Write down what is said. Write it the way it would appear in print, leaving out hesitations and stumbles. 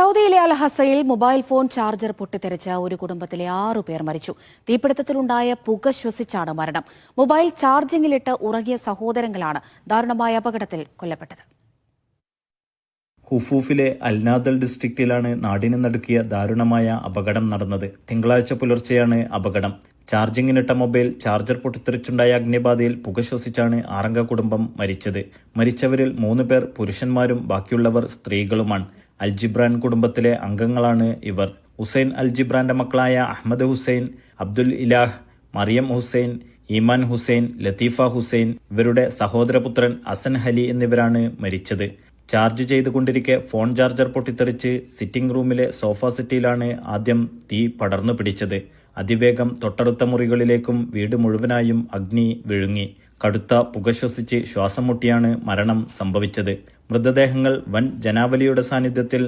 സൗദിയിലെ അൽ ഹസയിൽ mobile phone charger പൊട്ടിത്തെറിച്ച് ഒരു കുടുംബത്തിലെ 6 പേർ മരിച്ചു. തീപിടുത്തത്തിലുണ്ടായ പുക ശ്വസിച്ചാണ് മരണം. മൊബൈൽ ചാർജിംഗിലിട്ട് ഉറങ്ങിയ സഹോദരങ്ങളാണ് ദാരുണമായ അപകടത്തിൽ കൊല്ലപ്പെട്ടത്. ഹുഫൂഫിലെ അൽനാദൽ ഡിസ്ട്രിക്റ്റിലാണ് നാടിനെ നടുക്കിയ ദാരുണമായ അപകടം നടന്നത്. തിങ്കളാഴ്ച പുലർച്ചെയാണ് അപകടം. ചാർജിങ്ങിനിട്ട മൊബൈൽ ചാർജർ പൊട്ടിത്തെറിച്ചുണ്ടായ അഗ്നിബാധയിൽ പുക ശ്വസിച്ചാണ് 6 കുടുംബം മരിച്ചത്. മരിച്ചവരിൽ 3 പേർ പുരുഷന്മാരും ബാക്കിയുള്ളവർ സ്ത്രീകളുമാണ്. അൽജിബ്രാൻ കുടുംബത്തിലെ അംഗങ്ങളാണ് ഇവർ. ഹുസൈൻ അൽജിബ്രാന്റെ മക്കളായ അഹമ്മദ് ഹുസൈൻ, അബ്ദുൽ ഇലാഹ്, മറിയം ഹുസൈൻ, ഈമാൻ ഹുസൈൻ, ലത്തീഫ ഹുസൈൻ, ഇവരുടെ സഹോദരപുത്രൻ അസൻ ഹലി എന്നിവരാണ് മരിച്ചത്. ചാർജ് ചെയ്തുകൊണ്ടിരിക്കെ ഫോൺ ചാർജർ പൊട്ടിത്തെറിച്ച് സിറ്റിംഗ് റൂമിലെ സോഫ സെറ്റിലാണ് ആദ്യം തീ പടർന്നു പിടിച്ചത്. അതിവേഗം തൊട്ടടുത്ത മുറികളിലേക്കും വീട് മുഴുവനായും അഗ്നി വിഴുങ്ങി. കടുത്ത പുക ശ്വസിച്ച് ശ്വാസം മുട്ടിയാണ് മരണം സംഭവിച്ചത്. മൃതദേഹങ്ങൾ വൻ ജനാവലിയുടെ സാന്നിധ്യത്തിൽ